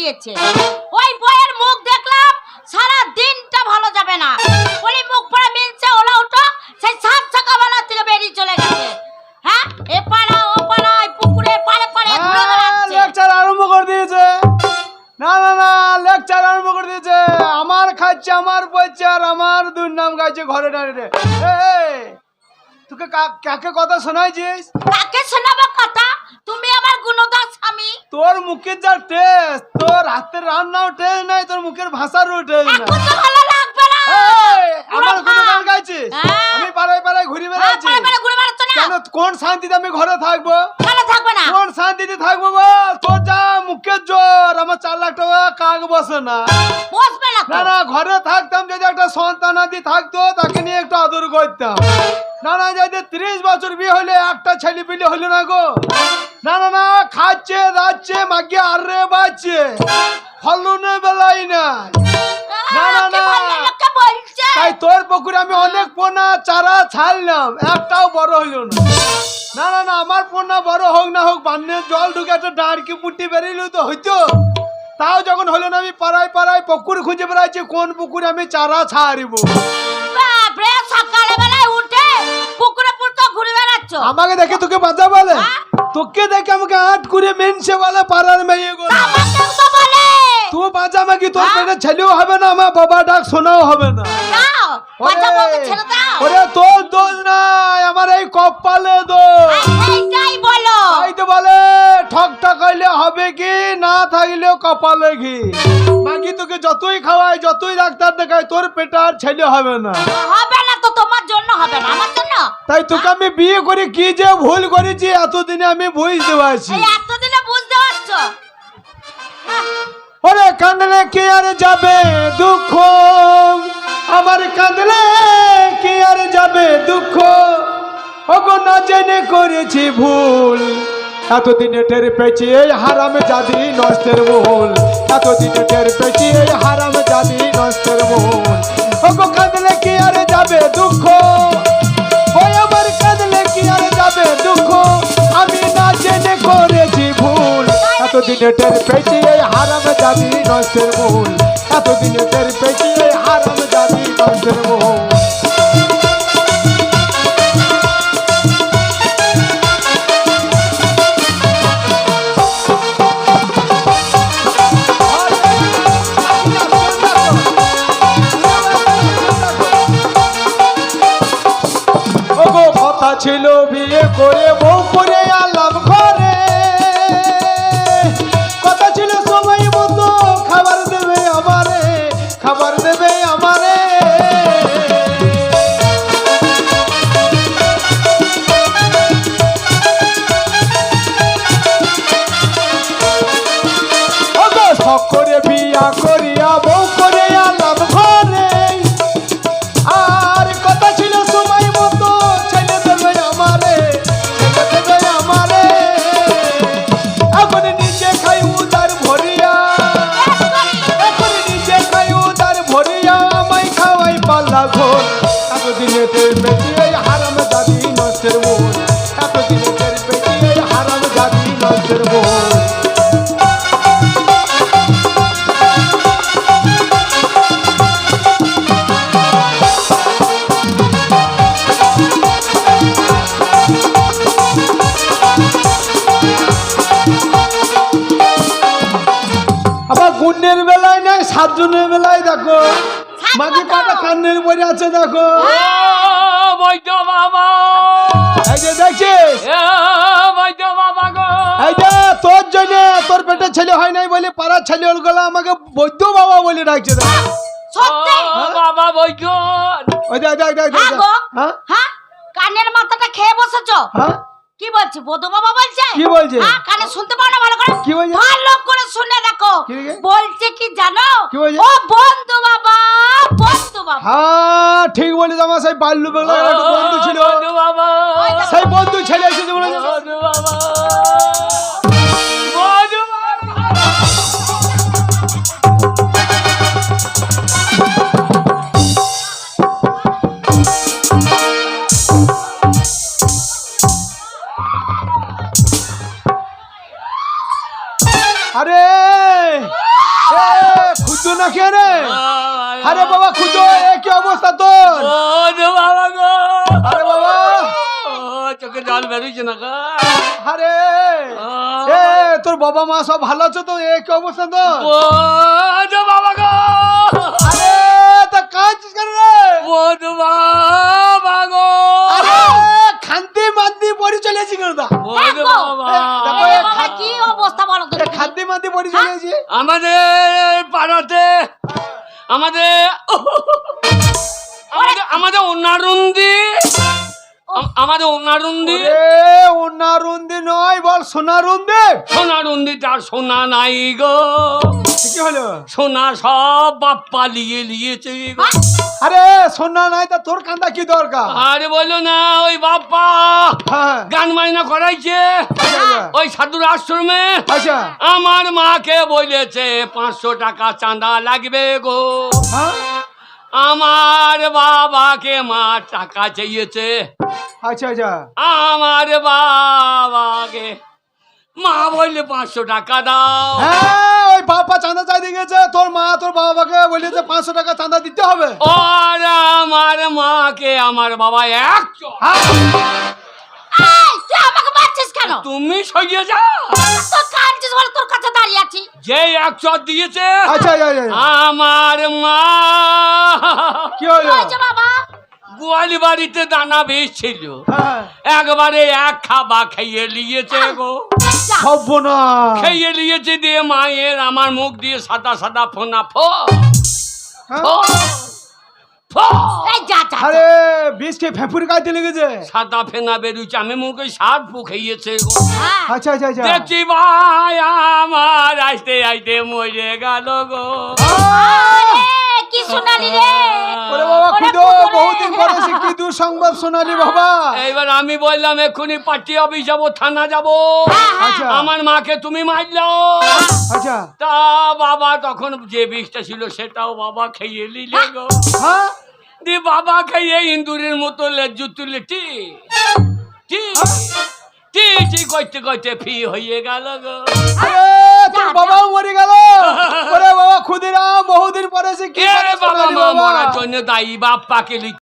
দিয়েছে। ওই বইয়ের মুখ দেখলাম সারা দিনটা ভালো যাবে না। বলি মুখ পড়ে মিলছে ওলা উঠো, সেই 7 সকালবেলা থেকে বেরিয়ে চলে গেছে। হ্যাঁ, এ পাড়া ও পাড়া পুকুরে পাড়ে পাড়ে ঘুরে বেড়াচ্ছে। লেকচার আরম্ভ করে দিয়েছে। না না না, লেকচার আরম্ভ করে দিয়েছে। আমার খাচ্ছে, আমার বলছে, আর আমার দুর্নাম গাইছে ঘরে দাঁড়িয়ে। তোকে কাকে কথা শোনাইছিস? কাকে শোনাবো কথা? তুমি আমার গুণদার স্বামী। তোর মুখের যা টেস্ট, তোর হাতের রান্নাও টেস্ট নাই, তোর মুখের ভাষারও টেস্ট নাই। এখন তো ভালো লাগবে না। আমার কোনো গান গাইছিস? আমি পাড়ায় পাড়ায় ঘুরে বেড়াচ্ছি। ঘুরে বেড়াচ্ছ না কেন? কোন শান্তিতে আমি ঘরে থাকবো? কেন থাকবে না? কোন শান্তিতে থাকবো বল? তোর যা মুখের জোর, আমার 4 লাখ টাকা কাক বসে না। বসবে না না না, ঘরে থাকতাম, যদি একটা সন্তান আদি থাকতো তাকে নিয়ে একটু আদর করতাম। না না, যদি 30 বছর বিয়ে হলে একটা ছেলে পিলে হলো না গো। না না না, খাচ্ছে দাচ্ছে মাগিয়ে আরে বাচ্ছে, ফলনের বেলাই নাই। না না না, তাই তোর পুকুরে আমি অনেক পোনা চারা ছাড়লাম, একটাও বড় হইল না। না না না, আমার পোনা বড় হোক না হোক, বান্নের জল ঢুকে একটা ডাঁড়কি পুটি বেরিয়ে তো হইতো। তাও যখন হলো না, আমি পাড়ায় পাড়ায় পুকুর খুঁজে বেড়াচ্ছি, কোন পুকুরে আমি চারা ছাড়িব। সকালবেলায় উঠে পুকুরে পুরো ঘুরে বেড়াচ্ছ। আমাকে দেখে তোকে বাঁচা বলে? তোকে দেখে আমাকে আট করে মেনছে বলে পাড়ার মেয়ে গো। তুই বাঁচা মাগি, তোর পেটে ছেলেও হবে না, আমার বাবা ডাক শোনাও হবে না। ওরে তোর দোষ নাই, আমার এই কপালে দোষ। এইটাই বলো। তাই তো বলে ঠক ঠকাইলে হবে কি, না থাকলেও কপালে ঘি। মাগি তোকে যতই খাওয়াই, যতই ডাক্তার দেখাই, তোর পেটে আর ছেলে হবে না। হবে না তো, তোমার জন্য হবে না, আমার জন্য। তাই তোকে আমি বিয়ে করে কি যে ভুল করেছি এতদিনে আমি বুঝতে পারছি। এতদিনে বুঝতে পারছো? ওরে কাঁদলে কি আর যাবে দুঃখ, আমার কাঁদলে কি আর যাবে দুঃখ, ওগো না জেনে করেছি ভুল, এতদিনে টের পেয়েছি এই হারাম জাদি নষ্টের মূল, এতদিনে টের পেয়েছি এই হারাম জাদি নষ্টের মূল, ওগো কাঁদলে কি আর যাবে দুঃখ, ওই আমার কাঁদলে কি আর যাবে দুঃখ, আমি না জেনে করেছি ভুল, এতদিনে টের পেয়েছি এই হারাম জাদি নষ্টের মূল, এতদিনে টের পেয়েছি এই হারাম জাদি নষ্টের মূল। ওগো কথা ছিল বিয়ে করে বউ করে আলাম ঘরে, কথা ছিল সময় মতো খাবার দেবে আমারে, খাবার দেবে আমারে, ওগো শখ করে বিয়া করিয়া বউ করে আলাম ঘরে, আর কথা ছিল সময় মতো ছেলে দেবে আমারে, ছেলে দেবে আমারে, এখন নিচে খাই উদার ভরিয়া, এখন নিচে খাই উদার ভরিয়া, আমায় খাওয়াই পাল্লা ঘোর, এতদিনে টের পেয়েছি এই হারাম জাদি নষ্টের মূল, এতদিনে টের পেয়েছি এই হারাম জাদি নষ্টের মূল। আবার গুণের বেলায় নাই, 7 জনের বেলায় দেখো মাঝে কটা কান্নের পরে আছে দেখো। এই যে দেখছিস, এই যে তোর জন্য, তোর পেটে ছেলে হয় নাই বলে পাড়ার ছেলে গুলো আমাকে বৈদ্য বাবা বলে ডাকছে। ওই দেখ দেখ দেখ দেখ, হ্যাঁ, কানের মাথাটা খেয়ে বসেছো। হ্যাঁ কি বলছে? বধু বাবা বলছে। কি বলছে? কানে শুনতে পাও না ভালো করে? কি বলছে? ভালো করে শুনে দেখো। বলছে কি জানো? কি বলছে? ও বন্ধু বাবা, বন্ধু বাবা। হ্যাঁ ঠিক বলিস, আমার সেই বাল্য বেলায় একটা বন্ধু ছিল, সেই বন্ধু ছেলে এসেছে বলে আরে খুদু না কে রে? আরে বাবা খুদু, এ কি অবস্থা তোর? বাবা গো, আরে বাবা, চোখে জল বেরোচ্ছে না গো। আরে এ তোর বাবা মা সব ভালো আছে তো? এ কি অবস্থা তোর? বাবা গো, আরে তা কাঁদছিস কেন রে? বাবা গো, আরে খান্তি মান্তি পরি চলেছি কেন দা? দেখো, দেখো, এ বাবা, কি অবস্থা বলো তো তুমি? খান্তি মান্তি পরি চলেছি। আমাদের পাড়াতে আমাদের আমাদের অনারুন্দি আমাদের অনারুন্দি এ ওনারুন্দি নয়, বল সোনারুন্দি। সোনারুন্দি, তার সোনা নাই গো। কি হলো? সোনা সব বাপ্পা লিয়েছে গো। আরে সোনা নাই তা তোর কান্দা কি দরকার? আরে বলো না, ওই বাপ্পা হ্যাঁ, গান মাইনা করাইছে আচ্ছা, ওই সাধুর আশ্রমে। আচ্ছা, আমার মাকে বলেছে 500 টাকা চাঁদা লাগবে গো। হ্যাঁ, আমার বাবাকে মা টাকা চেয়েছে। আচ্ছা, আচ্ছা, আমার বাবাকে মা বললে 500 টাকা দাও। হ্যাঁ, ওই বাবা চাঁদা চাইতে গেছে, তোর মা তোর বাবাকে বলেছে 500 টাকা চাঁদা দিতে হবে। আর আমার মাকে আমার বাবা এক চড়। এই, তুই আমাকে মারছিস কেন? তুমি সইয়ে যা, তোর কাঁদছিস বলে তোর কাছে দাঁড়িয়ে আছি। যে এক চড় দিয়েছে আচ্ছা, আচ্ছা, আচ্ছা, আমার মা কি কি হলো? হয়েছে বাবা? গোয়ালি বাড়িতে দানা বেচছিল, হ্যাঁ, একবারে এক খাবা খাইয়ে নিয়েছে গো। যা। হব না। খাইয়ে নিয়েছে দিয়ে মায়ের আমার মুখ দিয়ে সাদা সাদা ফোনা ফো হ্যাঁ? ফো ফো। এই যা যা, যা। আরে বিষ খেয়ে ফেঁপুরি খাইতে লেগেছে। সাদা ফেনা বেরুচ্ছে, আমি মুখে সাত ফু খাইয়েছে গো। হ্যাঁ। আচ্ছা, আচ্ছা, আচ্ছা, দেখছি ভাই আমার আইতে আইতে মরে গেল গো। আরে, কি শোনালি রে? ওরে বাবা ওরে খুদো, খুদো রে। বহুদিন পরে সে কি দুঃসংবাদ শোনালি বাবা। এইবার আমি বললাম এক্ষুনি পার্টি অফিস যাবো, থানা যাবো। হ্যাঁ, হ্যাঁ। আচ্ছা, আমার মাকে তুমি মারলো। আচ্ছা, তা বাবা তখন যে বিষটা ছিল সেটাও বাবা খেয়ে নিলে গো। হ্যাঁ, দি বাবা খাইয়ে ইন্দুরের মতো লেজু তুলে টি টি টি টি করতে করতে ফি হয়ে গেল গো। আরে তোর বাবাও মরে গেল। ওরে বাবা ক্ষুদিরাম, বহুদিন পরে সে কি এ কথা বাবা শোনালি মা বাবা। মরার জন্য দায়ী বাপ্পাকে